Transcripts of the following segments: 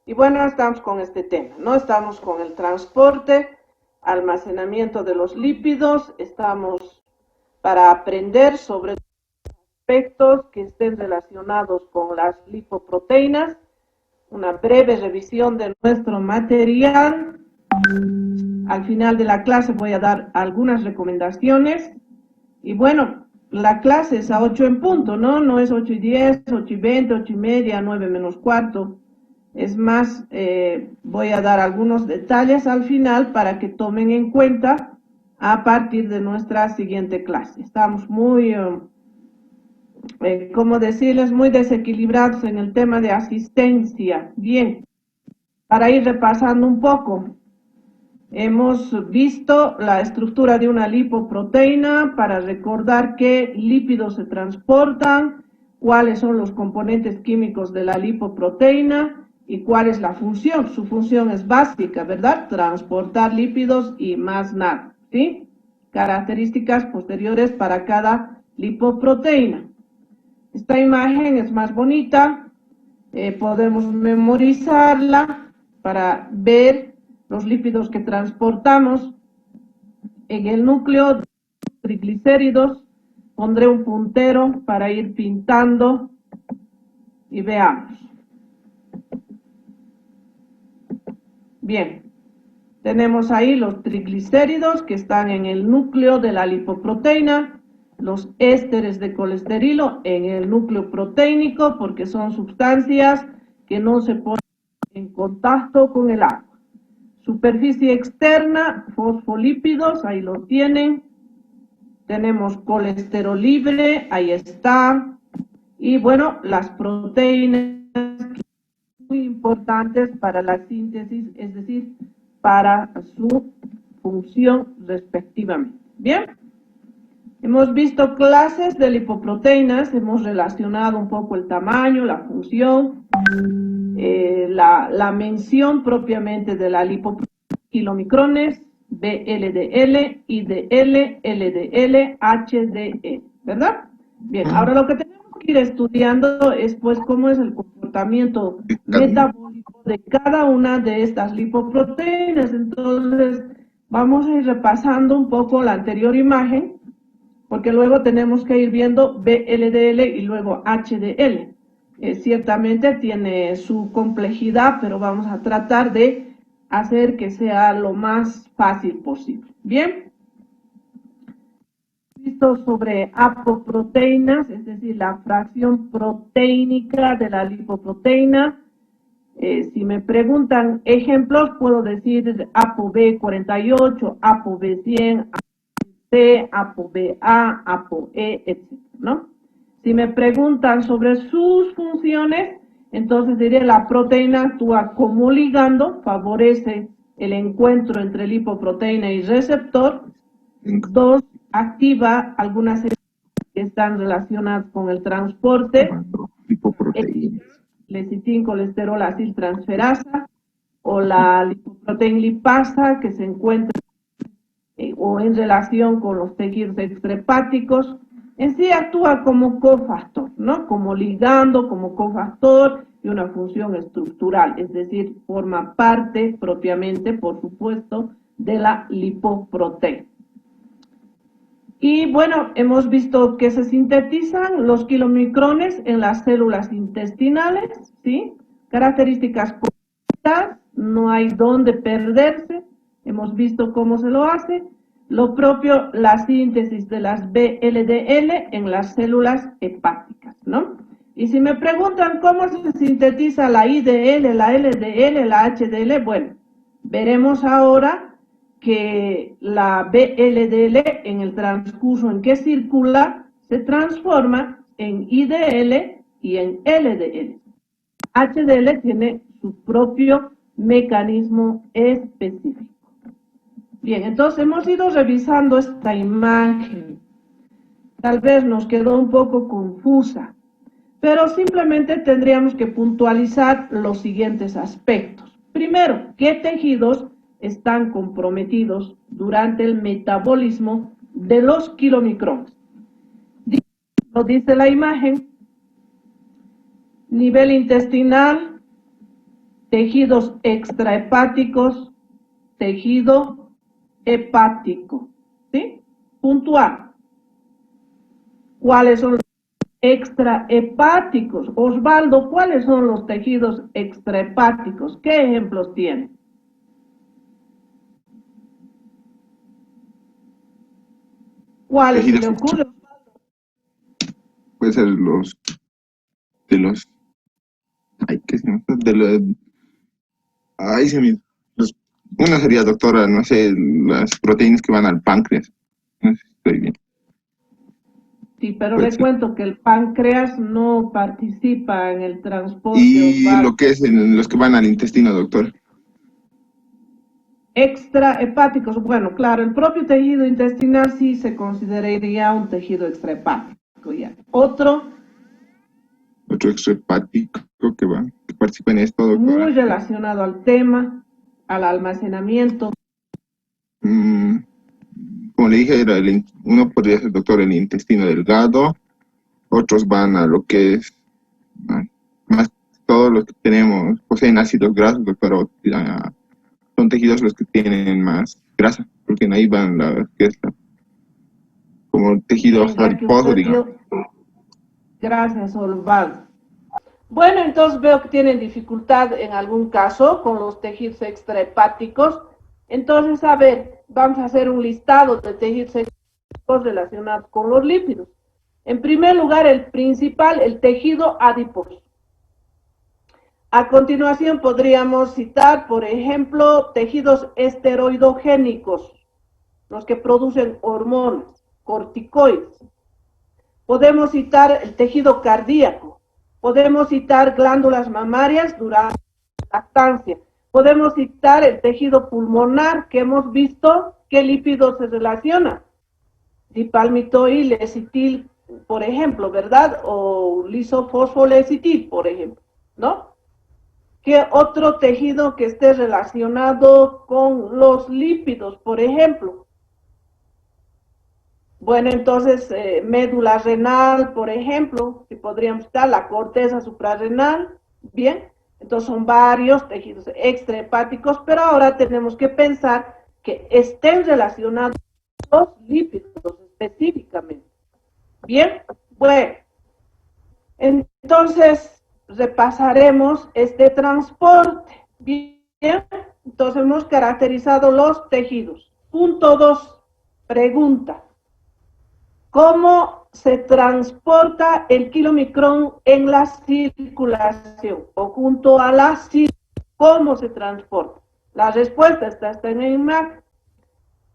Y bueno, estamos con este tema, ¿no? Estamos con el transporte, almacenamiento de los lípidos, estamos para aprender sobre aspectos que estén relacionados con las lipoproteínas, una breve revisión de nuestro material. Al final de la clase voy a dar algunas recomendaciones. Y bueno, la clase es a 8 en punto, ¿no? No es 8:10, 8:20, 8:30, 9 menos cuarto. Es más, voy a dar algunos detalles al final para que tomen en cuenta a partir de nuestra siguiente clase. Estamos muy, ¿cómo decirles? Muy desequilibrados en el tema de asistencia. Bien, para ir repasando un poco. Hemos visto la estructura de una lipoproteína para recordar qué lípidos se transportan, cuáles son los componentes químicos de la lipoproteína y cuál es la función. Su función es básica, ¿verdad? Transportar lípidos y más nada, ¿sí? Características posteriores para cada lipoproteína. Esta imagen es más bonita, podemos memorizarla para ver los lípidos que transportamos. En el núcleo de triglicéridos pondré un puntero para ir pintando y veamos. Bien, tenemos ahí los triglicéridos que están en el núcleo de la lipoproteína, los ésteres de colesterilo en el núcleo proteínico porque son sustancias que no se ponen en contacto con el agua. Superficie externa, fosfolípidos, ahí lo tienen. Tenemos colesterol libre, ahí está. Y bueno, las proteínas muy importantes para la síntesis, es decir, para su función respectivamente. Bien, hemos visto clases de lipoproteínas, hemos relacionado un poco el tamaño, la función, la mención propiamente de la lipoproteína, kilomicrones, VLDL, IDL, LDL, HDL, ¿verdad? Bien, ahora lo que tenemos que ir estudiando es pues cómo es el comportamiento metabólico de cada una de estas lipoproteínas. Entonces, vamos a ir repasando un poco la anterior imagen, porque luego tenemos que ir viendo VLDL y luego HDL. Ciertamente tiene su complejidad, pero vamos a tratar de hacer que sea lo más fácil posible. Bien, visto sobre apoproteínas, es decir, la fracción proteínica de la lipoproteína. Si me preguntan ejemplos, puedo decir ApoB48, ApoB100, ApoC, ApoBA, ApoE, etc., ¿no? Si me preguntan sobre sus funciones, entonces diré la proteína actúa como ligando, favorece el encuentro entre lipoproteína y receptor. Dos, activa algunas que están relacionadas con el transporte, lecitin, colesterol, aciltransferasa, o la lipoproteína lipasa que se encuentra o en relación con los tejidos extrahepáticos. En sí actúa como cofactor, ¿no? Como ligando, como cofactor y una función estructural, es decir, forma parte propiamente, por supuesto, de la lipoproteína. Y bueno, hemos visto que se sintetizan los kilomicrones en las células intestinales, ¿sí? Características positivas, no hay dónde perderse, hemos visto cómo se lo hace. Lo propio, la síntesis de las VLDL en las células hepáticas, ¿no? Y si me preguntan cómo se sintetiza la IDL, la LDL, la HDL, bueno, veremos ahora que la VLDL en el transcurso en que circula se transforma en IDL y en LDL. HDL tiene su propio mecanismo específico. Bien, entonces hemos ido revisando esta imagen. Tal vez nos quedó un poco confusa, pero simplemente tendríamos que puntualizar los siguientes aspectos. Primero, ¿qué tejidos están comprometidos durante el metabolismo de los kilomicrones? Lo dice la imagen. Nivel intestinal, tejidos extrahepáticos, tejido hepático, ¿sí? Puntual. ¿Cuáles son los extrahepáticos? Osvaldo, ¿cuáles son los tejidos extrahepáticos? ¿Qué ejemplos tiene? ¿Cuáles se Tejidos le ocurre? puede ser de los, ay, ¿qué se llama? Ay, una sería, doctora, no sé, las proteínas que van al páncreas. No sé si estoy bien. Sí, pero Puede le ser. cuento que el páncreas no participa en el transporte, Y Osvaldo. lo que es los que van al intestino, doctor. Extrahepáticos, bueno, claro, el propio tejido intestinal sí se consideraría un tejido extrahepático ya. Otro, Otro extrahepático que participa en esto, muy doctora. relacionado al tema, al almacenamiento. Mm, Como le dije, uno podría ser, doctor, el intestino delgado. Otros van a lo que es ah, más todos los que tenemos, poseen ácidos grasos, pero son tejidos los que tienen más grasa, porque en ahí van que es como tejidos Bien, ya que adiposos, usted digamos. dio, gracias, Osvaldo. Bueno, entonces veo que tienen dificultad en algún caso con los tejidos extrahepáticos. Entonces, a ver, vamos a hacer un listado de tejidos extrahepáticos relacionados con los lípidos. En primer lugar, el principal, el tejido adiposo. A continuación podríamos citar, por ejemplo, tejidos esteroidogénicos, los que producen hormonas, corticoides. Podemos citar el tejido cardíaco, podemos citar glándulas mamarias durante la lactancia, podemos citar el tejido pulmonar, que hemos visto qué lípidos se relacionan, dipalmitoil, lecitil, por ejemplo, ¿verdad? O lisofosfolecitil, por ejemplo, ¿no? ¿Qué otro tejido que esté relacionado con los lípidos, por ejemplo? Bueno, entonces, médula renal, por ejemplo, si podríamos citar la corteza suprarrenal, bien, entonces son varios tejidos extrahepáticos, pero ahora tenemos que pensar que estén relacionados los lípidos específicamente. Bien, bueno, entonces repasaremos este transporte. Bien, entonces hemos caracterizado los tejidos. Punto 2, pregunta. ¿Cómo se transporta el kilomicrón en la circulación o junto a la circulación? ¿Cómo se transporta? La respuesta está en el imagen.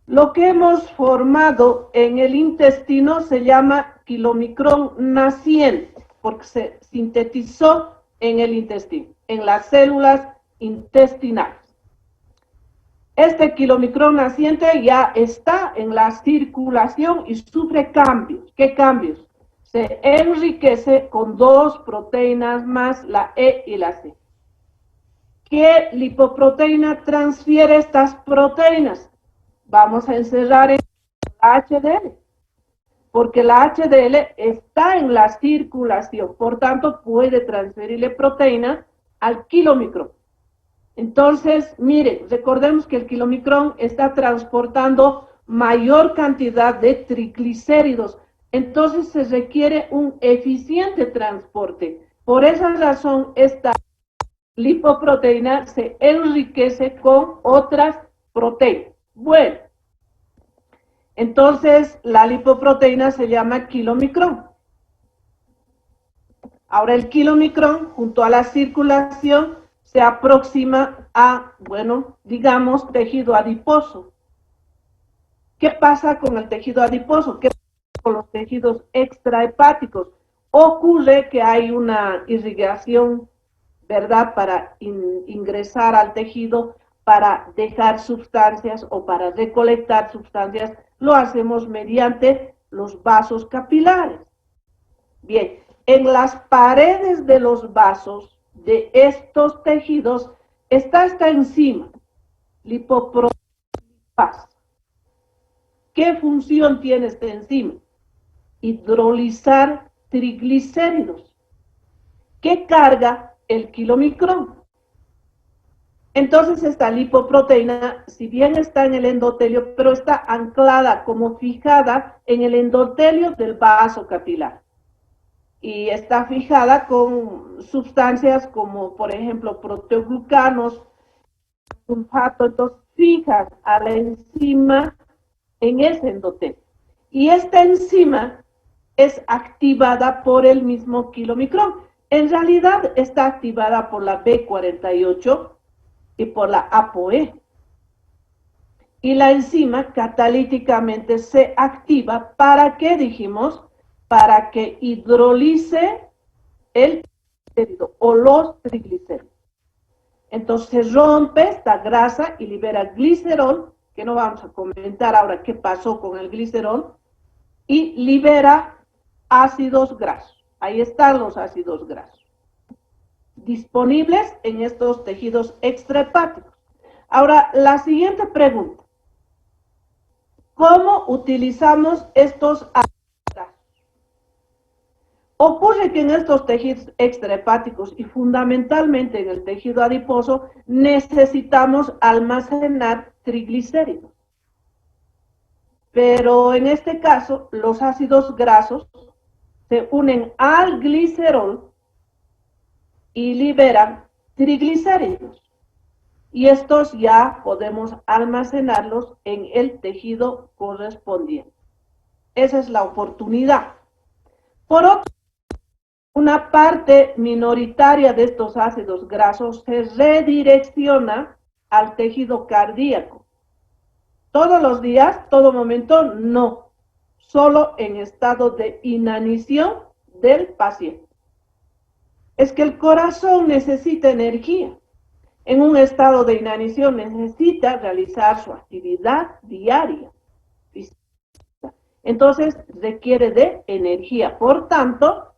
Lo que hemos formado en el intestino se llama kilomicrón naciente, porque se sintetizó en el intestino, en las células intestinales. Este kilomicrón naciente ya está en la circulación y sufre cambios. ¿Qué cambios? Se enriquece con dos proteínas más, la E y la C. ¿Qué lipoproteína transfiere estas proteínas? Vamos a encerrar en la HDL, porque la HDL está en la circulación, por tanto puede transferirle proteína al kilomicrón. Entonces, miren, recordemos que el kilomicrón está transportando mayor cantidad de triglicéridos, entonces se requiere un eficiente transporte. Por esa razón, esta lipoproteína se enriquece con otras proteínas. Bueno, entonces la lipoproteína se llama kilomicrón. Ahora el kilomicrón junto a la circulación se aproxima a, bueno, digamos, tejido adiposo. ¿Qué pasa con el tejido adiposo? ¿Qué pasa con los tejidos extrahepáticos? Ocurre que hay una irrigación, ¿verdad?, para ingresar al tejido, para dejar sustancias o para recolectar sustancias, lo hacemos mediante los vasos capilares. Bien, en las paredes de los vasos de estos tejidos está esta enzima, lipoproteína. ¿Qué función tiene esta enzima? Hidrolizar triglicéridos. ¿Qué carga el kilomicrón? Entonces esta lipoproteína, si bien está en el endotelio, pero está anclada como fijada en el endotelio del vaso capilar. Y está fijada con sustancias como, por ejemplo, proteoglucanos, sulfato, entonces fijan a la enzima en ese endotelio. Y esta enzima es activada por el mismo kilomicrón. En realidad está activada por la B48 y por la ApoE. Y la enzima catalíticamente se activa, ¿para qué dijimos? Para que hidrolice el triglicérido o los triglicéridos. Entonces rompe esta grasa y libera glicerol, que no vamos a comentar ahora qué pasó con el glicerol, y libera ácidos grasos. Ahí están los ácidos grasos disponibles en estos tejidos extrahepáticos. Ahora, la siguiente pregunta. ¿Cómo utilizamos estos ácidos grasos? Ocurre que en estos tejidos extrahepáticos y fundamentalmente en el tejido adiposo necesitamos almacenar triglicéridos. Pero en este caso, los ácidos grasos se unen al glicerol y liberan triglicéridos. Y estos ya podemos almacenarlos en el tejido correspondiente. Esa es la oportunidad. Por otro, una parte minoritaria de estos ácidos grasos se redirecciona al tejido cardíaco. Todos los días, todo momento, no. Solo en estado de inanición del paciente. Es que el corazón necesita energía. En un estado de inanición necesita realizar su actividad diaria. Entonces requiere de energía. Por tanto,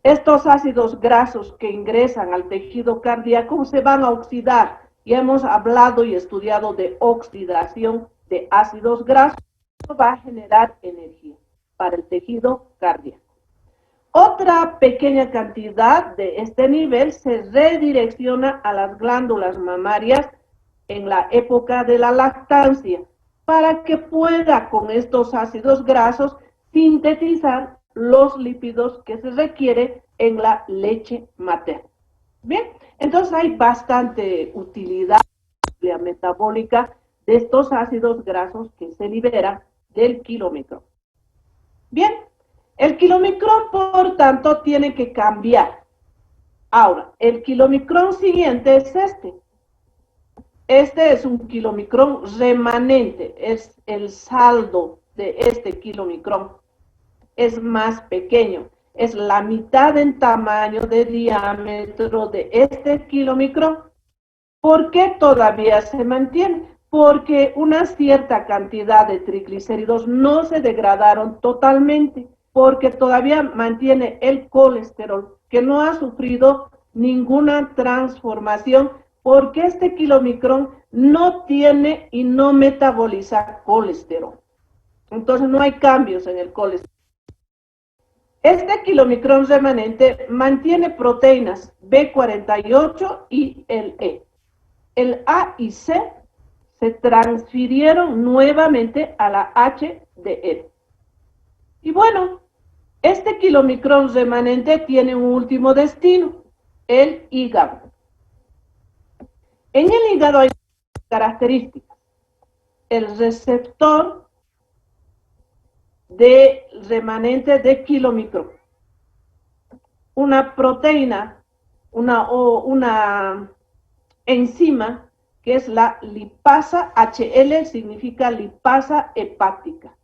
estos ácidos grasos que ingresan al tejido cardíaco se van a oxidar. Ya hemos hablado y estudiado de oxidación de ácidos grasos. Esto va a generar energía para el tejido cardíaco. Otra pequeña cantidad de este nivel se redirecciona a las glándulas mamarias en la época de la lactancia para que pueda con estos ácidos grasos sintetizar los lípidos que se requiere en la leche materna. Bien, entonces hay bastante utilidad metabólica de estos ácidos grasos que se liberan del kilomicrón. Bien, el kilomicrón, por tanto, tiene que cambiar. Ahora, el kilomicrón siguiente es este. Este es un kilomicrón remanente, es el saldo de este kilomicrón. Es más pequeño, es la mitad en tamaño de diámetro de este kilomicrón. ¿Por qué todavía se mantiene? Porque una cierta cantidad de triglicéridos no se degradaron totalmente, porque todavía mantiene el colesterol, que no ha sufrido ninguna transformación, porque este kilomicrón no tiene y no metaboliza colesterol. Entonces no hay cambios en el colesterol. Este kilomicrón remanente mantiene proteínas B48 y el E. El A y C se transfirieron nuevamente a la HDL. Y bueno, este kilomicrón remanente tiene un último destino, el hígado. En el hígado hay características. El receptor de remanente de kilomicrón. Una proteína, una enzima que es la lipasa HL, significa lipasa hepática.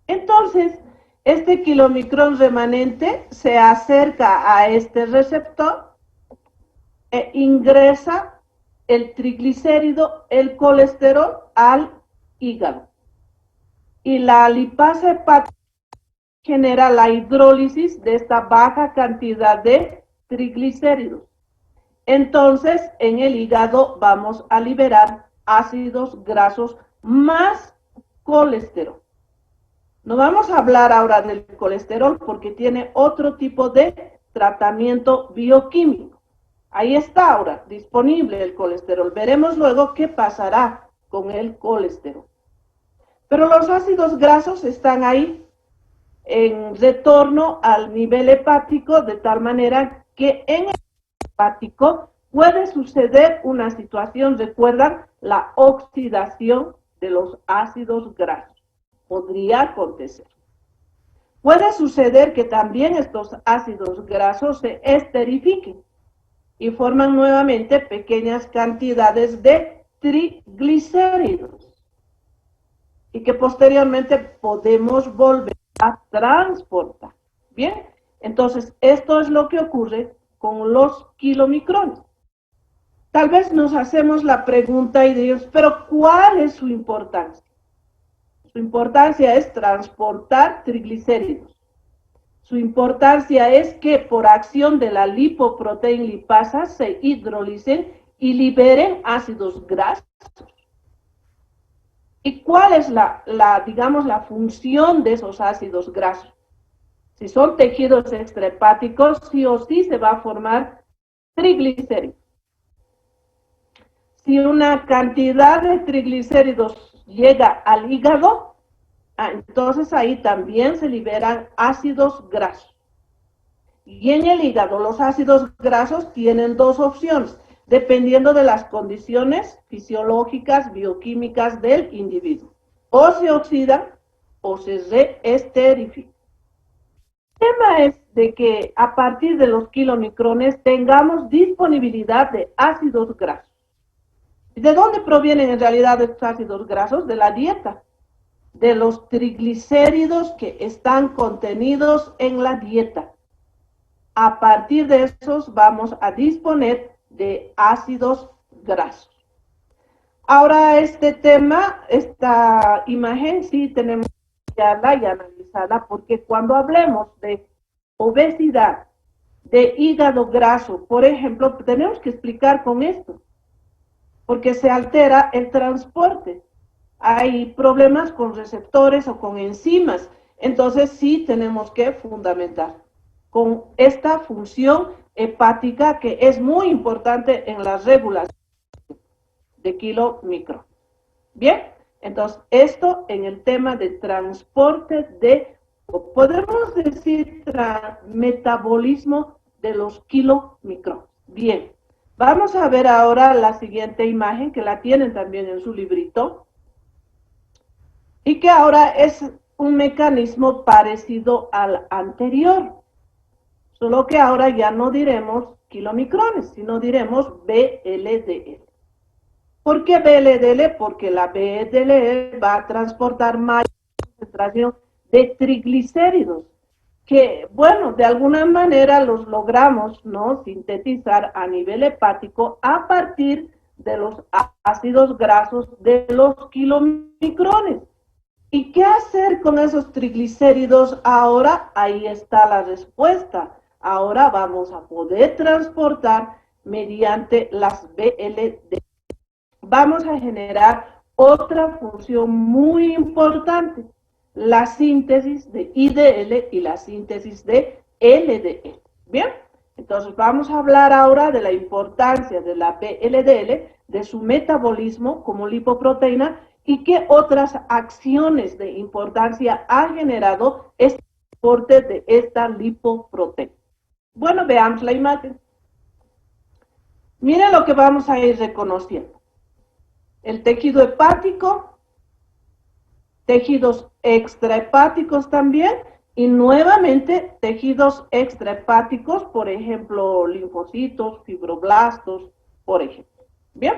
Entonces, este kilomicrón remanente se acerca a este receptor e ingresa el triglicérido, el colesterol al hígado. Y la lipasa hepática genera la hidrólisis de esta baja cantidad de triglicéridos. Entonces, en el hígado vamos a liberar ácidos grasos más colesterol. No vamos a hablar ahora del colesterol porque tiene otro tipo de tratamiento bioquímico. Ahí está ahora, disponible el colesterol. Veremos luego qué pasará con el colesterol. Pero los ácidos grasos están ahí en retorno al nivel hepático, de tal manera que en el hepático puede suceder una situación, recuerdan, la oxidación de los ácidos grasos. Podría acontecer. Puede suceder que también estos ácidos grasos se esterifiquen y forman nuevamente pequeñas cantidades de triglicéridos y que posteriormente podemos volver a transportar. Bien, entonces esto es lo que ocurre con los kilomicrones. Tal vez nos hacemos la pregunta y dios, pero ¿cuál es su importancia? Su importancia es transportar triglicéridos. Su importancia es que por acción de la lipoproteína lipasa se hidrolicen y liberen ácidos grasos. ¿Y cuál es digamos, la función de esos ácidos grasos? Si son tejidos extrahepáticos, sí o sí se va a formar triglicéridos. Si una cantidad de triglicéridos llega al hígado, entonces ahí también se liberan ácidos grasos. Y en el hígado los ácidos grasos tienen dos opciones, dependiendo de las condiciones fisiológicas, bioquímicas del individuo. O se oxidan o se reesterifican. El tema es de que a partir de los kilomicrones tengamos disponibilidad de ácidos grasos. ¿De dónde provienen en realidad estos ácidos grasos? De la dieta, de los triglicéridos que están contenidos en la dieta. A partir de esos vamos a disponer de ácidos grasos. Ahora este tema, esta imagen sí tenemos que verla y analizarla, porque cuando hablemos de obesidad, de hígado graso, por ejemplo, tenemos que explicar con esto, porque se altera el transporte. Hay problemas con receptores o con enzimas, entonces sí tenemos que fundamentar con esta función hepática que es muy importante en la regulación de kilomicron. Bien, entonces esto en el tema de transporte de, podemos decir, metabolismo de los kilomicrones. Bien, vamos a ver ahora la siguiente imagen, que la tienen también en su librito, y que ahora es un mecanismo parecido al anterior. Solo que ahora ya no diremos kilomicrones, sino diremos VLDL. ¿Por qué VLDL? Porque la VLDL va a transportar mayor concentración de triglicéridos, que, bueno, de alguna manera los logramos, ¿no?, sintetizar a nivel hepático a partir de los ácidos grasos de los kilomicrones. ¿Y qué hacer con esos triglicéridos ahora? Ahí está la respuesta. Ahora vamos a poder transportar mediante las VLD. Vamos a generar otra función muy importante, la síntesis de IDL y la síntesis de LDL. Bien, entonces vamos a hablar ahora de la importancia de la VLDL, de su metabolismo como lipoproteína y qué otras acciones de importancia ha generado este transporte de esta lipoproteína. Bueno, veamos la imagen. Miren lo que vamos a ir reconociendo. El tejido hepático, tejidos extrahepáticos también, y nuevamente tejidos extrahepáticos, por ejemplo, linfocitos, fibroblastos, por ejemplo. Bien.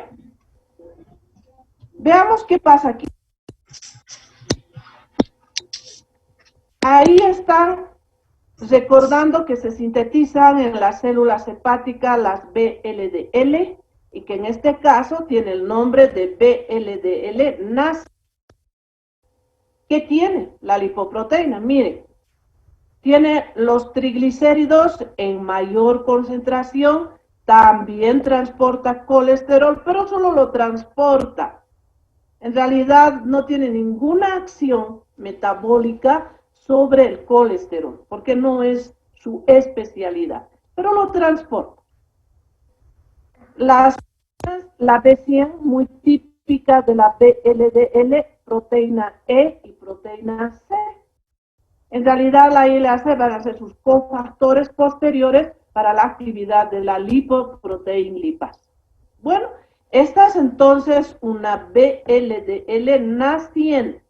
Veamos qué pasa aquí. Ahí están, recordando que se sintetizan en las células hepáticas las VLDL y que en este caso tiene el nombre de VLDL NAS. ¿Qué tiene la lipoproteína? Miren, tiene los triglicéridos en mayor concentración, también transporta colesterol, pero solo lo transporta. En realidad no tiene ninguna acción metabólica sobre el colesterol, porque no es su especialidad, pero lo transporta. La B100, muy típica de la VLDL, proteína E y proteína C. En realidad, la I y la C van a ser sus cofactores posteriores para la actividad de la lipoproteína lipasa. Bueno, esta es entonces una VLDL naciente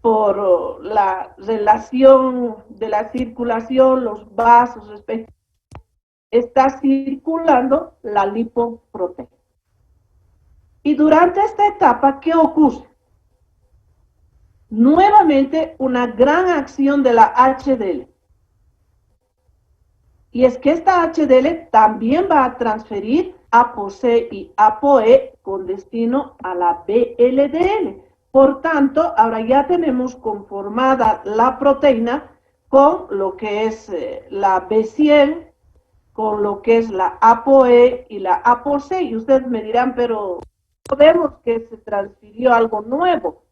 por la relación de la circulación, los vasos respectivos, está circulando la lipoproteína. Y durante esta etapa, ¿qué ocurre? Nuevamente una gran acción de la HDL. Y es que esta HDL también va a transferir ApoC y ApoE con destino a la VLDL. Por tanto, ahora ya tenemos conformada la proteína con lo que es la B100, con lo que es la ApoE y la ApoC. Y ustedes me dirán, pero vemos que se transfirió algo nuevo.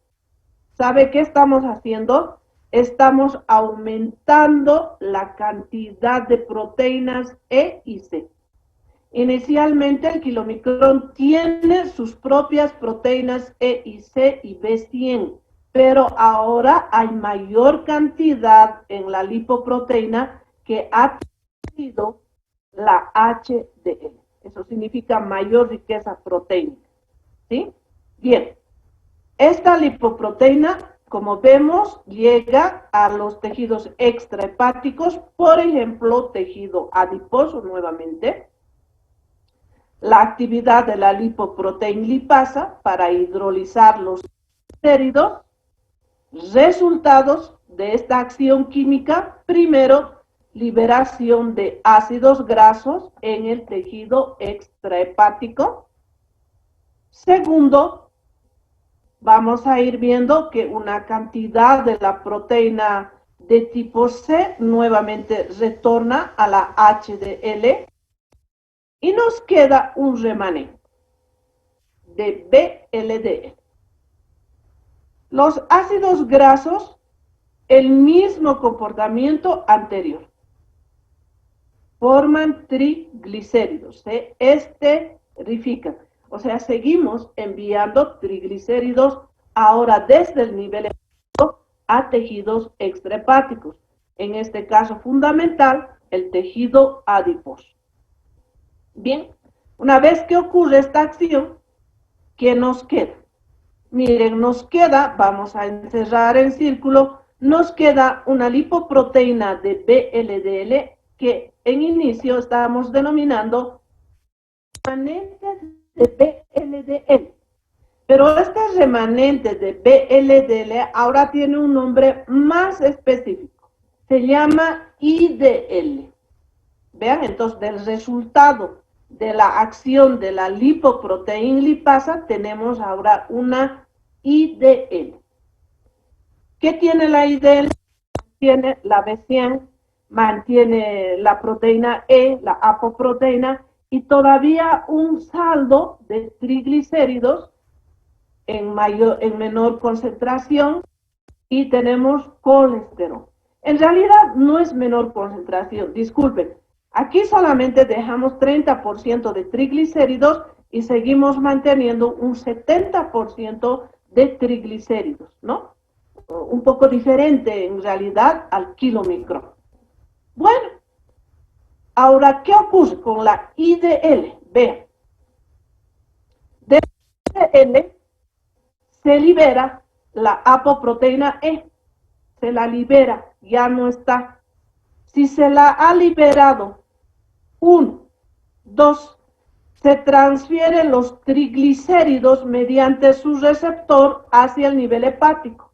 ¿Sabe qué estamos haciendo? Estamos aumentando la cantidad de proteínas E y C. Inicialmente el kilomicrón tiene sus propias proteínas E y C y B100, pero ahora hay mayor cantidad en la lipoproteína que ha tenido la HDL. Eso significa mayor riqueza proteínica. ¿Sí? Bien. Esta lipoproteína, como vemos, llega a los tejidos extrahepáticos, por ejemplo, tejido adiposo nuevamente. La actividad de la lipoproteína lipasa para hidrolizar los triglicéridos. Resultados de esta acción química: primero, liberación de ácidos grasos en el tejido extrahepático. Segundo, vamos a ir viendo que una cantidad de la proteína de tipo C nuevamente retorna a la HDL y nos queda un remanente de VLDL. Los ácidos grasos, el mismo comportamiento anterior. Forman triglicéridos, se esterifican. O sea, seguimos enviando triglicéridos ahora desde el nivel hepático a tejidos extrahepáticos. En este caso fundamental, el tejido adiposo. Bien, una vez que ocurre esta acción, ¿qué nos queda? Miren, nos queda, vamos a encerrar en círculo, nos queda una lipoproteína de VLDL que en inicio estábamos denominando remanentes de VLDL. Pero este remanente de VLDL ahora tiene un nombre más específico. Se llama IDL. Vean, entonces, del resultado de la acción de la lipoproteína lipasa, tenemos ahora una IDL. ¿Qué tiene la IDL? Tiene la B100, mantiene la proteína E, la apoproteína, y todavía un saldo de triglicéridos en menor concentración, y tenemos colesterol. En realidad no es menor concentración, disculpen. Aquí solamente dejamos 30% de triglicéridos y seguimos manteniendo un 70% de triglicéridos, ¿no? Un poco diferente en realidad al kilomicrón. Bueno, ahora, ¿qué ocurre con la IDL? Vean, de IDL se libera la apoproteína E, se la libera, ya no está. Si se la ha liberado, 1, 2, se transfieren los triglicéridos mediante su receptor hacia el nivel hepático.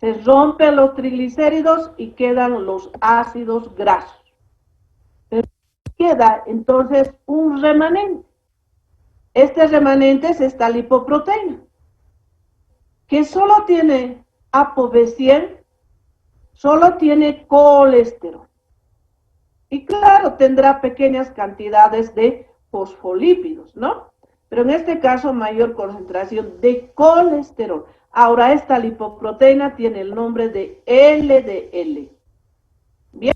Se rompen los triglicéridos y quedan los ácidos grasos. Pero queda entonces un remanente. Este remanente es esta lipoproteína, que solo tiene ApoB100, solo tiene colesterol. Y claro, tendrá pequeñas cantidades de fosfolípidos, ¿no? Pero en este caso, mayor concentración de colesterol. Ahora, esta lipoproteína tiene el nombre de LDL. Bien,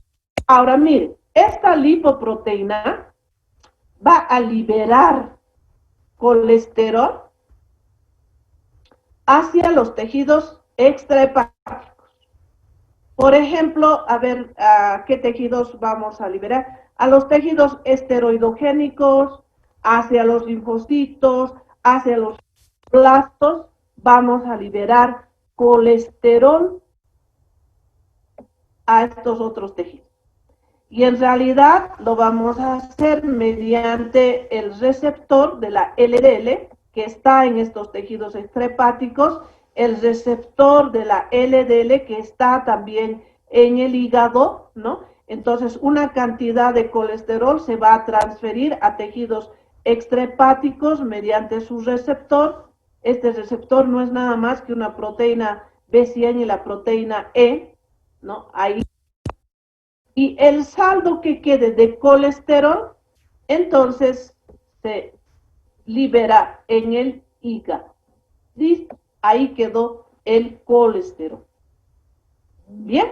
ahora miren, esta lipoproteína va a liberar colesterol hacia los tejidos extrahepáticos. Por ejemplo, a ver, ¿a qué tejidos vamos a liberar? A los tejidos esteroidogénicos, hacia los linfocitos, hacia los blastos, vamos a liberar colesterol a estos otros tejidos. Y en realidad lo vamos a hacer mediante el receptor de la LDL que está en estos tejidos extrahepáticos, el receptor de la LDL que está también en el hígado, ¿no? Entonces, una cantidad de colesterol se va a transferir a tejidos extrahepáticos mediante su receptor. Este receptor no es nada más que una proteína B100 y la proteína E, ¿no? Ahí. Y el saldo que quede de colesterol, entonces se libera en el hígado. ¿Listo? Ahí quedó el colesterol. Bien.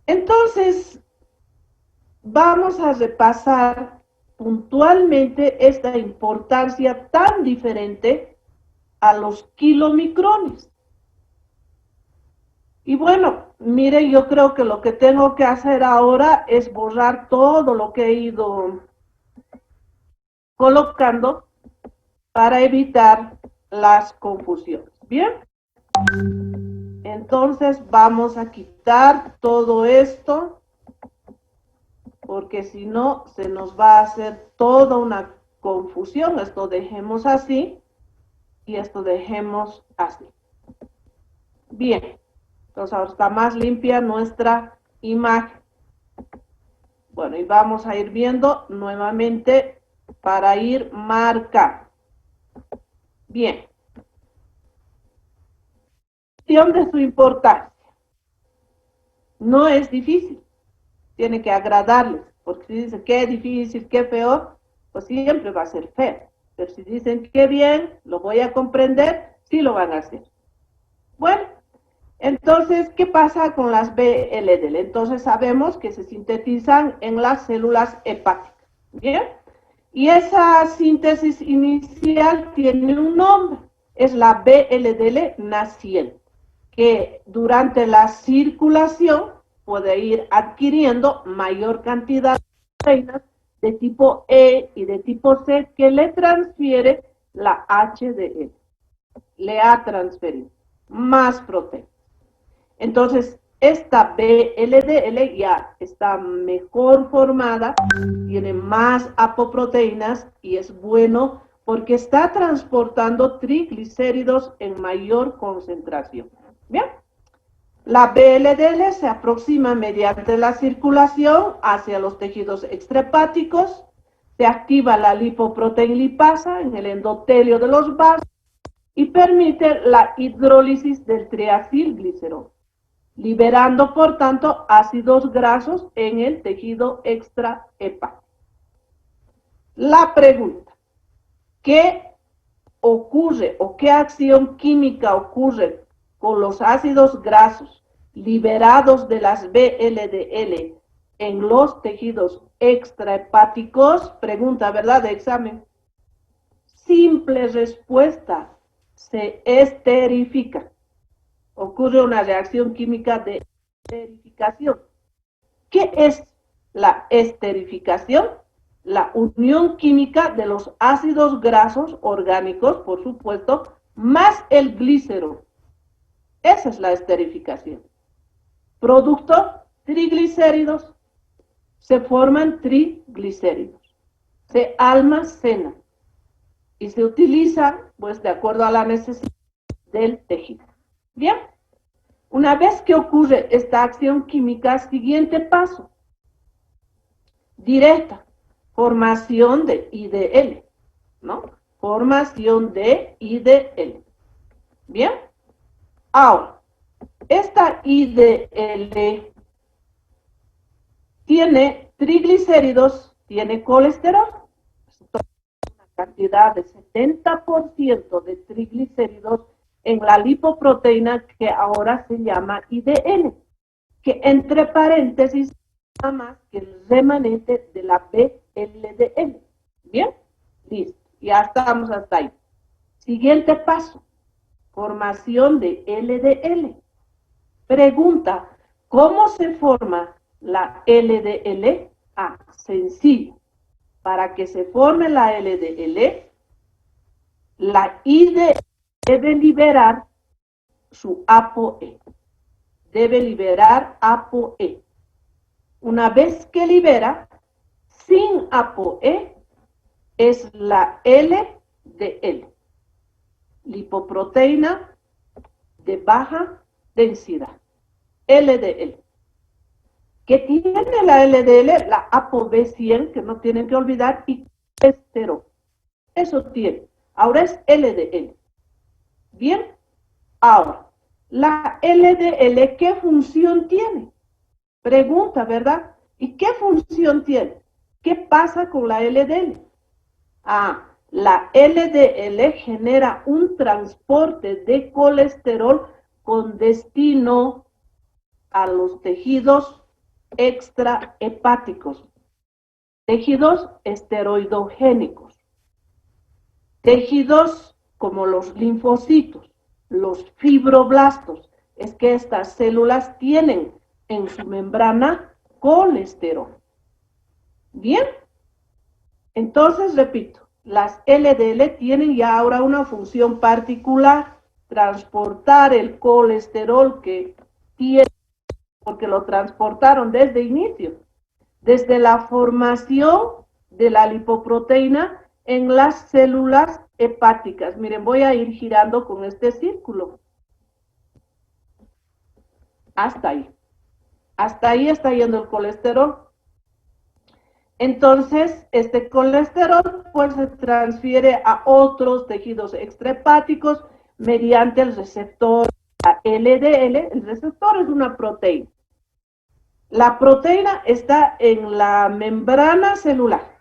Entonces, vamos a repasar puntualmente esta importancia tan diferente a los kilomicrones. Y bueno, mire, yo creo que lo que tengo que hacer ahora es borrar todo lo que he ido colocando para evitar las confusiones. ¿Bien? Entonces vamos a quitar todo esto, porque si no se nos va a hacer toda una confusión. Esto dejemos así y esto dejemos así. Bien. Entonces ahora está más limpia nuestra imagen. Bueno, y vamos a ir viendo nuevamente para ir marcando. Bien. De su importancia. No es difícil. Tiene que agradarles. Porque si dicen qué difícil, qué feo, pues siempre va a ser feo. Pero si dicen qué bien, lo voy a comprender, sí lo van a hacer. Bueno. Entonces, ¿qué pasa con las VLDL? Entonces sabemos que se sintetizan en las células hepáticas. ¿Bien? Y esa síntesis inicial tiene un nombre. Es la VLDL naciente, que durante la circulación puede ir adquiriendo mayor cantidad de proteínas de tipo E y de tipo C que le transfiere la HDL. Le ha transferido más proteínas. Entonces, esta VLDL ya está mejor formada, tiene más apoproteínas y es bueno porque está transportando triglicéridos en mayor concentración. ¿Bien? La VLDL se aproxima mediante la circulación hacia los tejidos extrahepáticos, se activa la lipoproteína lipasa en el endotelio de los vasos y permite la hidrólisis del triacilglicerol, liberando, por tanto, ácidos grasos en el tejido extrahepático. La pregunta, ¿qué ocurre o qué acción química ocurre con los ácidos grasos liberados de las VLDL en los tejidos extrahepáticos? Pregunta, ¿verdad?, de examen. Simple respuesta, se esterifica. Ocurre una reacción química de esterificación. ¿Qué es la esterificación? La unión química de los ácidos grasos orgánicos, por supuesto, más el glicerol. Esa es la esterificación. Producto, triglicéridos. Se forman triglicéridos. Se almacenan y se utilizan, pues, de acuerdo a la necesidad del tejido. Bien, una vez que ocurre esta acción química, siguiente paso, directa, formación de IDL, ¿no? Formación de IDL. Bien, ahora, esta IDL tiene triglicéridos, tiene colesterol, una cantidad de 70% de triglicéridos en la lipoproteína que ahora se llama IDL, que entre paréntesis nada más que el remanente de la VLDL. ¿Bien? Listo. Ya estamos hasta ahí. Siguiente paso. Formación de LDL. Pregunta, ¿cómo se forma la LDL? Ah, sencillo. Para que se forme la LDL, la IDL debe liberar su ApoE. Debe liberar ApoE. Una vez que libera, sin ApoE, es la LDL. Lipoproteína de baja densidad. LDL. ¿Qué tiene la LDL? La ApoB100, que no tienen que olvidar, y colesterol. Eso tiene. Ahora es LDL. Bien. Ahora, la LDL, ¿qué función tiene? Pregunta, ¿verdad? ¿Y qué función tiene? ¿Qué pasa con la LDL? Ah, la LDL genera un transporte de colesterol con destino a los tejidos extrahepáticos, tejidos esteroidogénicos, tejidos como los linfocitos, los fibroblastos. Es que estas células tienen en su membrana colesterol. Bien, entonces repito, las LDL tienen ya ahora una función particular, transportar el colesterol que tiene, porque lo transportaron desde inicio, desde la formación de la lipoproteína en las células hepáticas. Miren, voy a ir girando con este círculo. Hasta ahí. Hasta ahí está yendo el colesterol. Entonces, este colesterol pues se transfiere a otros tejidos extrahepáticos mediante el receptor LDL. El receptor es una proteína. La proteína está en la membrana celular.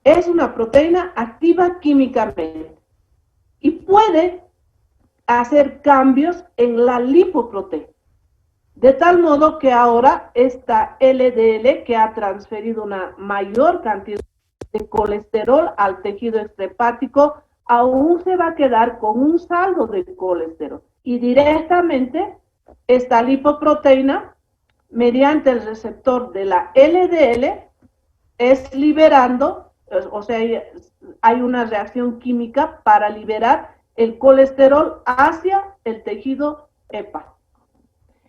Es una proteína activa químicamente y puede hacer cambios en la lipoproteína. De tal modo que ahora esta LDL, que ha transferido una mayor cantidad de colesterol al tejido extrahepático, aún se va a quedar con un saldo de colesterol. Y directamente esta lipoproteína, mediante el receptor de la LDL, es liberando, o sea, hay una reacción química para liberar el colesterol hacia el tejido hepático.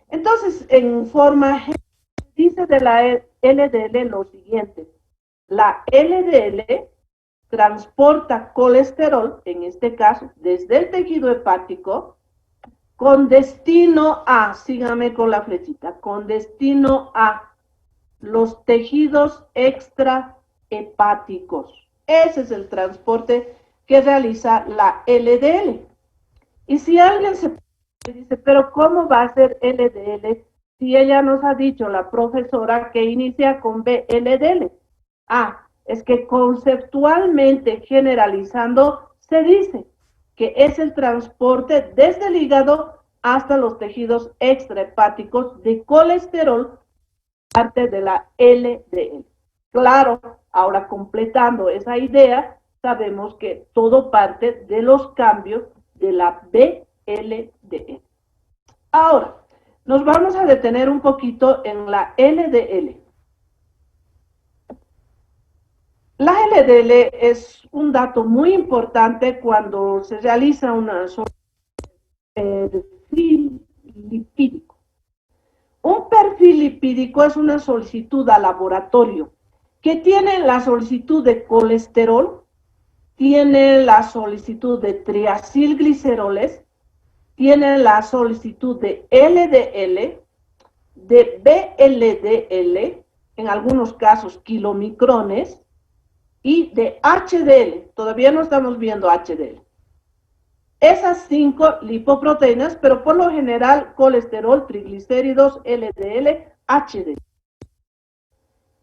Entonces, en forma general, dice de la LDL lo siguiente: la LDL transporta colesterol, en este caso, desde el tejido hepático, con destino a, síganme con la flechita, con destino a los tejidos extrahepáticos. Ese es el transporte que realiza la LDL. Y si alguien se dice, pero ¿cómo va a ser LDL si ella nos ha dicho, la profesora, que inicia con VLDL? Ah, es que conceptualmente, generalizando, se dice que es el transporte desde el hígado hasta los tejidos extrahepáticos de colesterol, parte de la LDL. Claro, ahora completando esa idea, sabemos que todo parte de los cambios de la VLDL. Ahora, nos vamos a detener un poquito en la LDL. La LDL es un dato muy importante cuando se realiza una perfil lipídico. Un perfil lipídico es una solicitud al laboratorio que tiene la solicitud de colesterol, tiene la solicitud de triacilgliceroles, tiene la solicitud de LDL, de VLDL, en algunos casos kilomicrones, y de HDL. Todavía no estamos viendo HDL. Esas 5 lipoproteínas, pero por lo general colesterol, triglicéridos, LDL, HDL.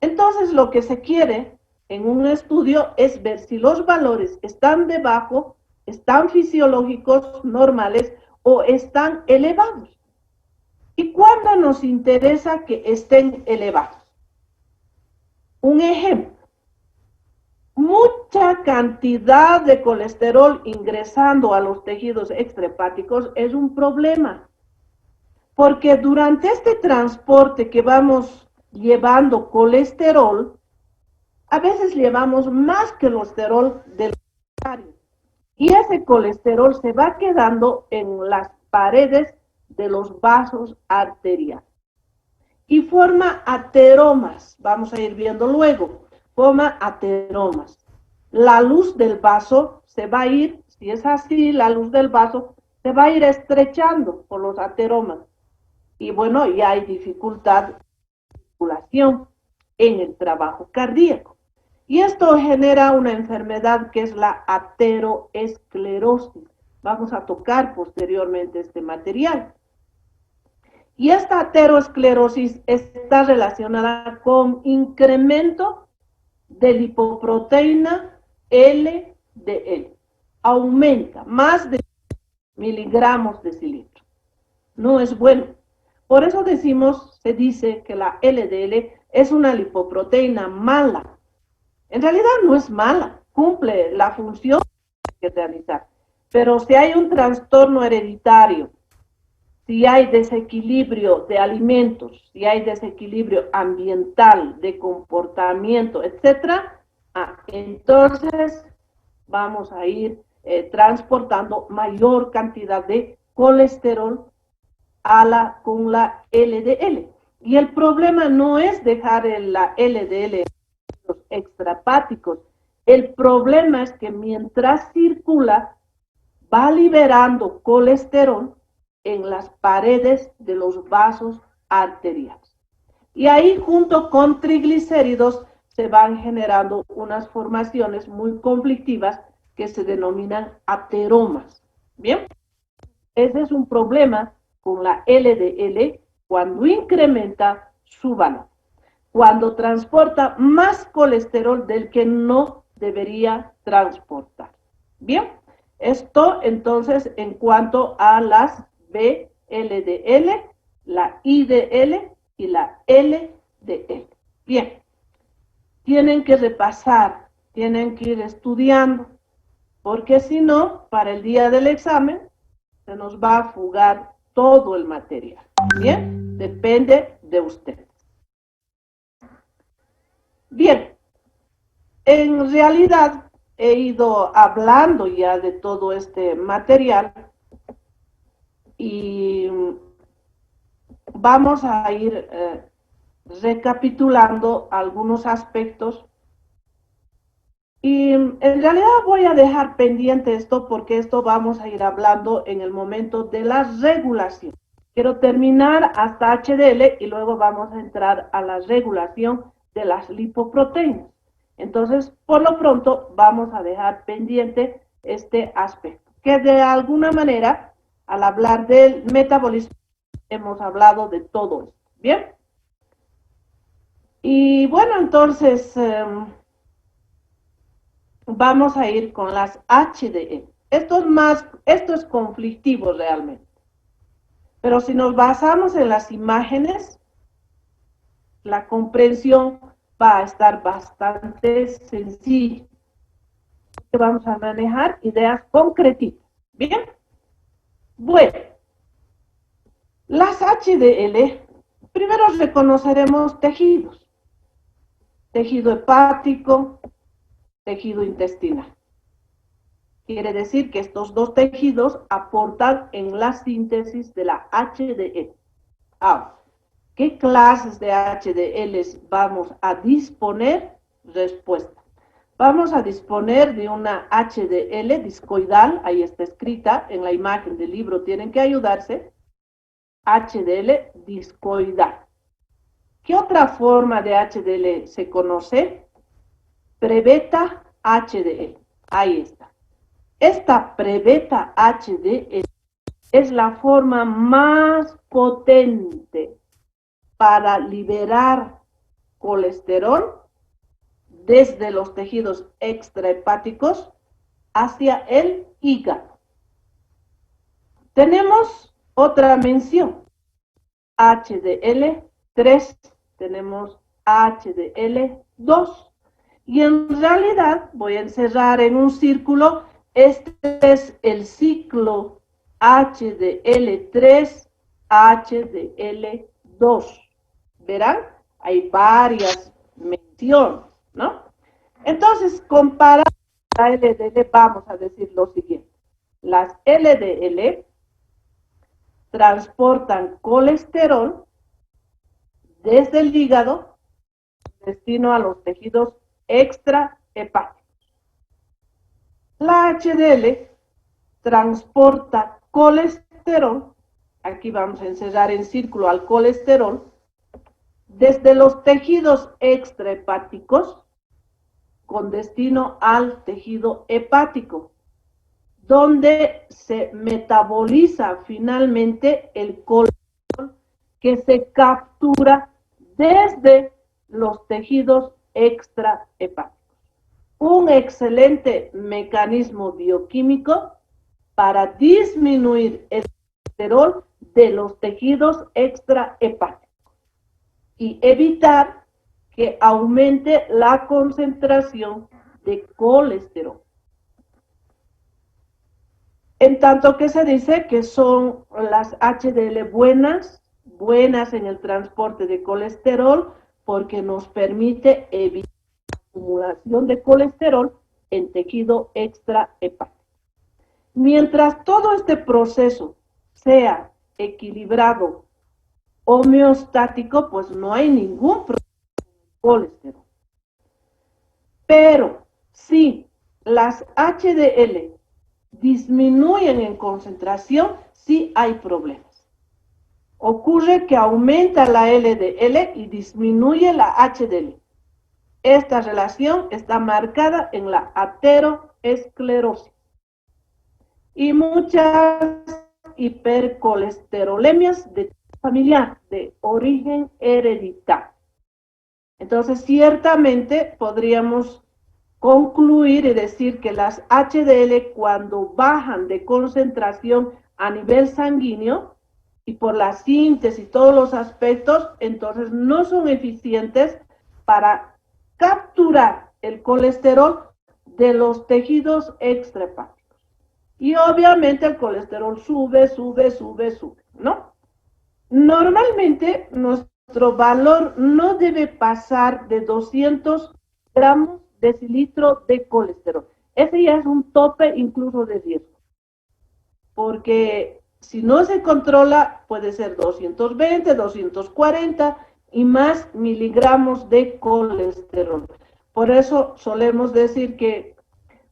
Entonces lo que se quiere en un estudio es ver si los valores están debajo, están fisiológicos, normales o están elevados. ¿Y cuándo nos interesa que estén elevados? Un ejemplo, mucha cantidad de colesterol ingresando a los tejidos extrahepáticos es un problema, porque durante este transporte que vamos llevando colesterol, a veces llevamos más colesterol del necesario. Y ese colesterol se va quedando en las paredes de los vasos arteriales. Y forma ateromas, vamos a ir viendo luego, forma ateromas. La luz del vaso se va a ir, si es así, la luz del vaso se va a ir estrechando por los ateromas. Y bueno, ya hay dificultad de circulación en el trabajo cardíaco. Y esto genera una enfermedad que es la ateroesclerosis. Vamos a tocar posteriormente este material. Y esta ateroesclerosis está relacionada con incremento de lipoproteína LDL. Aumenta más de miligramos de cilindro. No es bueno. Por eso se dice que la LDL es una lipoproteína mala. En realidad no es mala, cumple la función que realizar. Pero si hay un trastorno hereditario, si hay desequilibrio de alimentos, si hay desequilibrio ambiental, de comportamiento, etcétera, entonces vamos a ir transportando mayor cantidad de colesterol con la LDL. Y el problema no es dejar la LDL extrahepáticos. El problema es que mientras circula, va liberando colesterol en las paredes de los vasos arteriales. Y ahí, junto con triglicéridos, se van generando unas formaciones muy conflictivas que se denominan ateromas. Bien, ese es un problema con la LDL cuando incrementa su valor, cuando transporta más colesterol del que no debería transportar. Bien, esto entonces en cuanto a las VLDL, la IDL y la LDL. Bien, tienen que repasar, tienen que ir estudiando, porque si no, para el día del examen se nos va a fugar todo el material. Bien, depende de ustedes. Bien, en realidad he ido hablando ya de todo este material y vamos a ir recapitulando algunos aspectos. Y en realidad voy a dejar pendiente esto porque esto vamos a ir hablando en el momento de la regulación. Quiero terminar hasta HDL y luego vamos a entrar a la regulación de las lipoproteínas. Entonces, por lo pronto, vamos a dejar pendiente este aspecto, que de alguna manera, al hablar del metabolismo, hemos hablado de todo esto. ¿Bien? Y bueno, entonces, vamos a ir con las HDL. Esto es conflictivo realmente. Pero si nos basamos en las imágenes, la comprensión va a estar bastante sencilla. Vamos a manejar ideas concretitas. ¿Bien? Bueno, las HDL, primero reconoceremos tejidos. Tejido hepático, tejido intestinal. Quiere decir que estos dos tejidos aportan en la síntesis de la HDL. Ahora, ¿qué clases de HDLs vamos a disponer? Respuesta. Vamos a disponer de una HDL discoidal, ahí está escrita en la imagen del libro, tienen que ayudarse. HDL discoidal. ¿Qué otra forma de HDL se conoce? Prebeta HDL. Ahí está. Esta prebeta HDL es la forma más potente para liberar colesterol desde los tejidos extrahepáticos hacia el hígado. Tenemos otra mención. HDL3, tenemos HDL2. Y en realidad, voy a encerrar en un círculo, este es el ciclo HDL3, HDL2. ¿Verán? Hay varias menciones, ¿no? Entonces, comparando la LDL, vamos a decir lo siguiente. Las LDL transportan colesterol desde el hígado destino a los tejidos extrahepáticos. La HDL transporta colesterol, aquí vamos a encerrar en círculo al colesterol, desde los tejidos extrahepáticos con destino al tejido hepático, donde se metaboliza finalmente el colesterol que se captura desde los tejidos extrahepáticos. Un excelente mecanismo bioquímico para disminuir el colesterol de los tejidos extrahepáticos y evitar que aumente la concentración de colesterol. En tanto que se dice que son las HDL buenas en el transporte de colesterol porque nos permite evitar la acumulación de colesterol en tejido extrahepático. Mientras todo este proceso sea equilibrado, homeostático, pues no hay ningún problema con el colesterol. Pero si las HDL disminuyen en concentración, sí hay problemas. Ocurre que aumenta la LDL y disminuye la HDL. Esta relación está marcada en la ateroesclerosis y muchas hipercolesterolemias de familiar de origen hereditario. Entonces, ciertamente podríamos concluir y decir que las HDL cuando bajan de concentración a nivel sanguíneo y por la síntesis y todos los aspectos, entonces no son eficientes para capturar el colesterol de los tejidos extrahepáticos. Y obviamente el colesterol sube, ¿no? Normalmente nuestro valor no debe pasar de 200 gramos decilitro de colesterol. Ese ya es un tope incluso de riesgo. Porque si no se controla, puede ser 220, 240 y más miligramos de colesterol. Por eso solemos decir que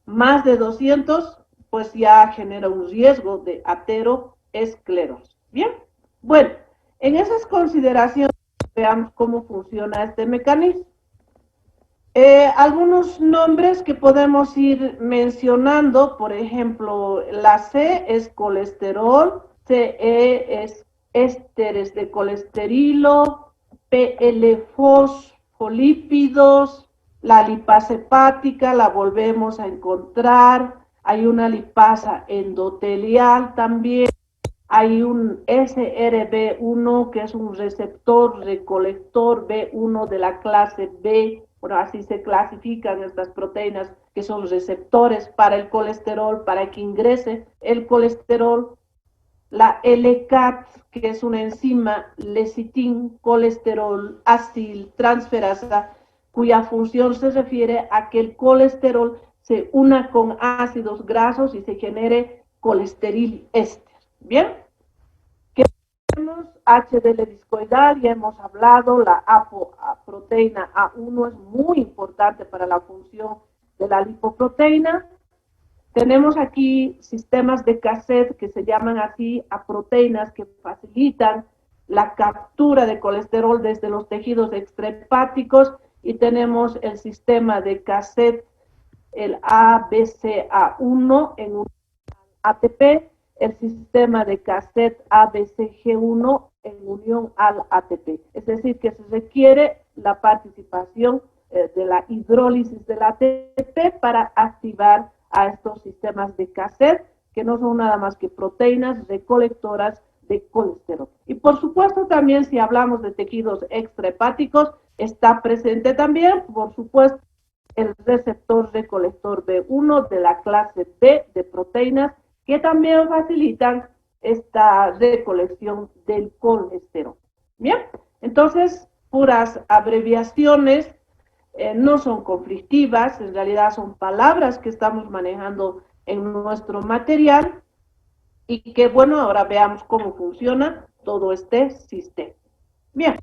más de 200, pues ya genera un riesgo de ateroesclerosis. Bien, bueno, en esas consideraciones veamos cómo funciona este mecanismo. Algunos nombres que podemos ir mencionando, por ejemplo, la C es colesterol, CE es ésteres de colesterilo, PL-fosfolípidos, la lipasa hepática la volvemos a encontrar, hay una lipasa endotelial también, hay un SRB1 que es un receptor recolector B1 de la clase B. Bueno, así se clasifican estas proteínas que son receptores para el colesterol, para que ingrese el colesterol. La LCAT, que es una enzima lecitin colesterol acil transferasa, cuya función se refiere a que el colesterol se una con ácidos grasos y se genere colesterol éster. ¿Bien? HDL discoidal, ya hemos hablado, la apoproteína A1 es muy importante para la función de la lipoproteína. Tenemos aquí sistemas de cassette que se llaman así a proteínas que facilitan la captura de colesterol desde los tejidos extrahepáticos y tenemos el sistema de cassette, el ABCA1 en un ATP, el sistema de cassette ABCG1 en unión al ATP. Es decir, que se requiere la participación de la hidrólisis del ATP para activar a estos sistemas de cassette, que no son nada más que proteínas recolectoras de colesterol. Y por supuesto también si hablamos de tejidos extrahepáticos, está presente también, por supuesto, el receptor de colesterol B1 de la clase B de proteínas que también facilitan esta recolección del colesterol. Bien, entonces, puras abreviaciones, no son conflictivas, en realidad son palabras que estamos manejando en nuestro material y que, bueno, ahora veamos cómo funciona todo este sistema. Bien.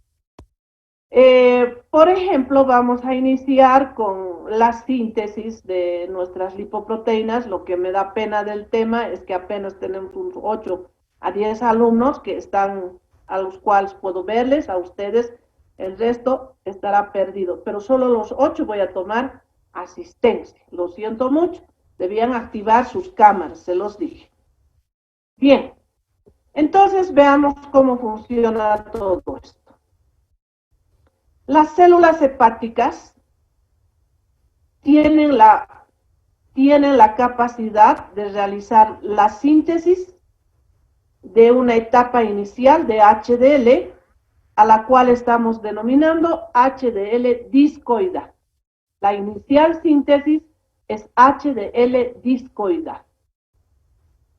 Por ejemplo, vamos a iniciar con la síntesis de nuestras lipoproteínas. Lo que me da pena del tema es que apenas tenemos unos 8 a 10 alumnos que están, a los cuales puedo verles, a ustedes, el resto estará perdido. Pero solo los 8 voy a tomar asistencia. Lo siento mucho, debían activar sus cámaras, se los dije. Bien, entonces veamos cómo funciona todo esto. Las células hepáticas tienen la capacidad de realizar la síntesis de una etapa inicial de HDL, a la cual estamos denominando HDL discoidal. La inicial síntesis es HDL discoidal.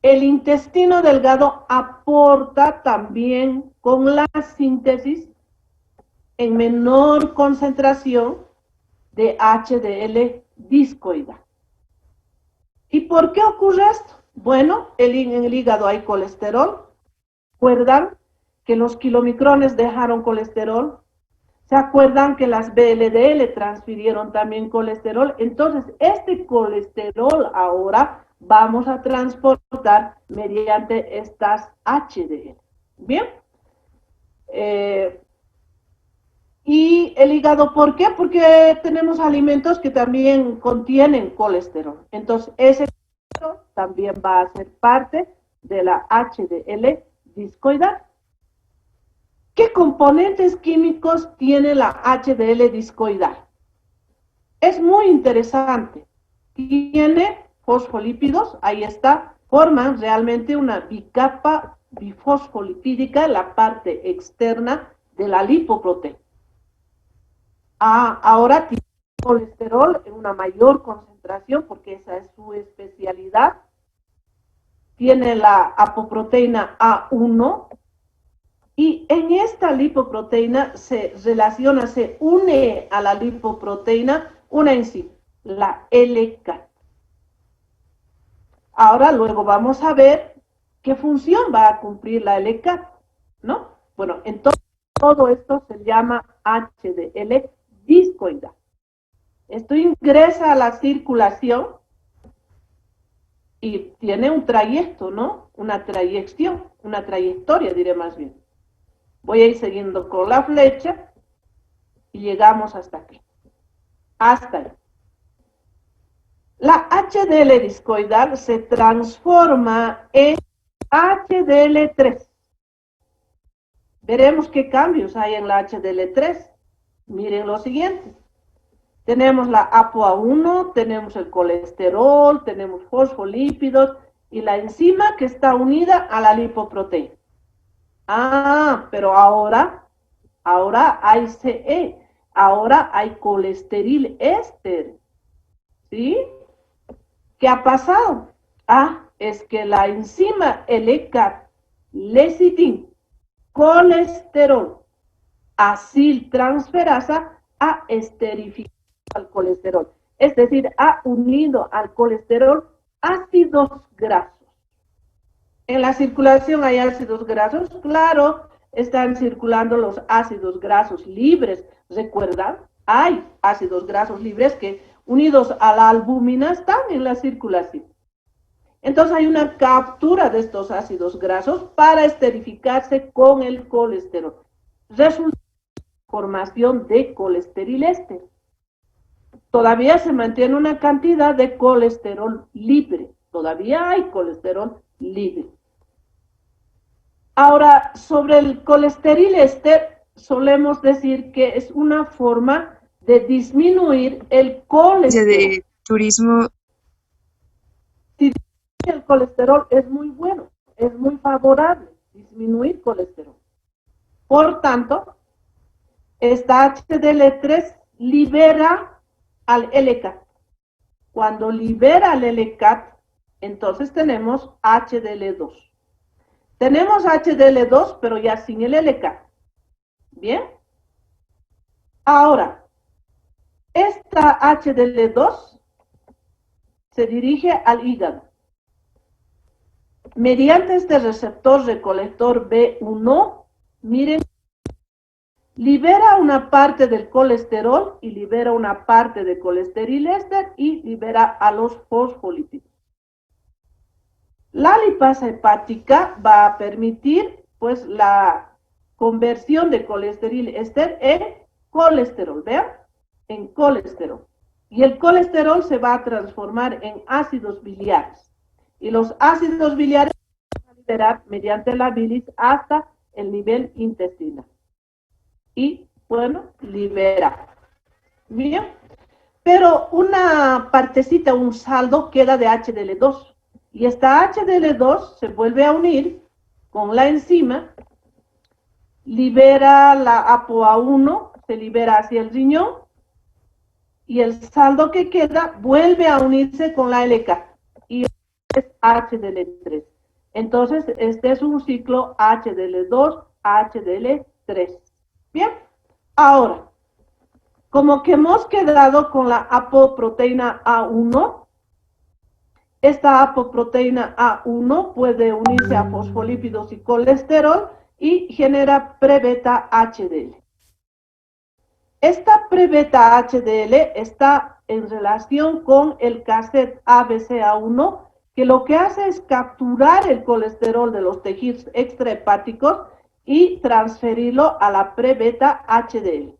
El intestino delgado aporta también con la síntesis en menor concentración de HDL discoidal. ¿Y por qué ocurre esto? Bueno, en el hígado hay colesterol. ¿Recuerdan que los kilomicrones dejaron colesterol? ¿Se acuerdan que las VLDL transfirieron también colesterol? Entonces, este colesterol ahora vamos a transportar mediante estas HDL. ¿Bien? Y el hígado, ¿por qué? Porque tenemos alimentos que también contienen colesterol. Entonces, ese colesterol también va a ser parte de la HDL discoidal. ¿Qué componentes químicos tiene la HDL discoidal? Es muy interesante. Tiene fosfolípidos, ahí está, forman realmente una bicapa bifosfolipídica en la parte externa de la lipoproteína. Ahora tiene colesterol en una mayor concentración, porque esa es su especialidad. Tiene la apoproteína A1, y en esta lipoproteína se relaciona, se une a la lipoproteína una enzima, la L-cat. Ahora luego vamos a ver qué función va a cumplir la L-cat, ¿no? Bueno, entonces todo esto se llama HDL discoidal. Esto ingresa a la circulación y tiene un trayecto, ¿no? Una trayección, una trayectoria, diré más bien. Voy a ir siguiendo con la flecha y llegamos hasta aquí. Hasta ahí. La HDL discoidal se transforma en HDL3. Veremos qué cambios hay en la HDL3. Miren lo siguiente. Tenemos la ApoA1, tenemos el colesterol, tenemos fosfolípidos y la enzima que está unida a la lipoproteína. Pero ahora hay CE, ahora hay colesterol éster. ¿Sí? ¿Qué ha pasado? Es que la enzima L-cat, lecitin, colesterol, aciltransferasa, ha esterificado al colesterol. Es decir, ha unido al colesterol ácidos grasos. En la circulación hay ácidos grasos, claro, están circulando los ácidos grasos libres. ¿Recuerdan? Hay ácidos grasos libres que unidos a la albúmina están en la circulación. Entonces hay una captura de estos ácidos grasos para esterificarse con el colesterol. Resulta formación de colesterol éster. Todavía se mantiene una cantidad de colesterol libre. Todavía hay colesterol libre. Ahora, sobre el colesterol éster, solemos decir que es una forma de disminuir el colesterol. De turismo. Si el colesterol es muy bueno, es muy favorable, disminuir colesterol. Por tanto, esta HDL3 libera al LCAT. Cuando libera al LCAT, entonces tenemos HDL2. Tenemos HDL2, pero ya sin el LCAT. ¿Bien? Ahora, esta HDL2 se dirige al hígado. Mediante este receptor recolector B1, miren, libera una parte del colesterol y libera una parte de colesterol y libera a los fosfolípidos. La lipasa hepática va a permitir pues la conversión de colesterol éster en colesterol, ¿vean? En colesterol. Y el colesterol se va a transformar en ácidos biliares. Y los ácidos biliares se van a liberar mediante la bilis hasta el nivel intestinal. Y, bueno, libera. Bien. Pero una partecita, un saldo queda de HDL2. Y esta HDL2 se vuelve a unir con la enzima, libera la ApoA1, se libera hacia el riñón, y el saldo que queda vuelve a unirse con la LK, y es HDL3. Entonces, este es un ciclo HDL2, HDL3. Bien, ahora, como que hemos quedado con la apoproteína A1, esta apoproteína A1 puede unirse a fosfolípidos y colesterol y genera pre-beta HDL. Esta pre-beta HDL está en relación con el cassette ABCA1, que lo que hace es capturar el colesterol de los tejidos extrahepáticos y transferirlo a la pre-beta HDL.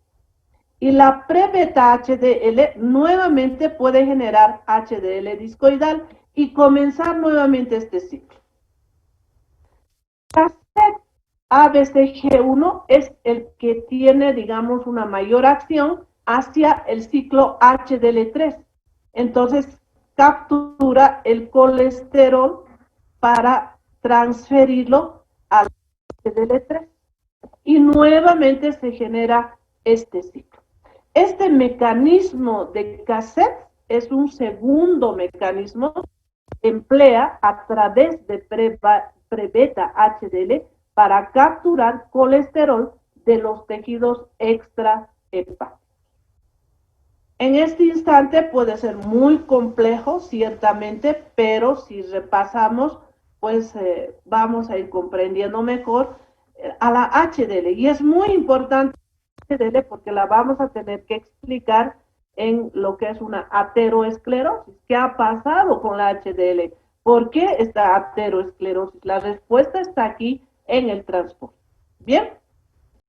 Y la pre-beta HDL nuevamente puede generar HDL discoidal y comenzar nuevamente este ciclo. Cassette ABCG1 es el que tiene, digamos, una mayor acción hacia el ciclo HDL3. Entonces, captura el colesterol para transferirlo al HDL3. Y nuevamente se genera este ciclo. Este mecanismo de cassette es un segundo mecanismo que emplea a través de pre-beta HDL para capturar colesterol de los tejidos extrahepáticos. En este instante puede ser muy complejo, ciertamente, pero si repasamos, pues vamos a ir comprendiendo mejor a la HDL. Y es muy importante la HDL porque la vamos a tener que explicar en lo que es una ateroesclerosis. ¿Qué ha pasado con la HDL? ¿Por qué esta ateroesclerosis? La respuesta está aquí en el transporte. Bien,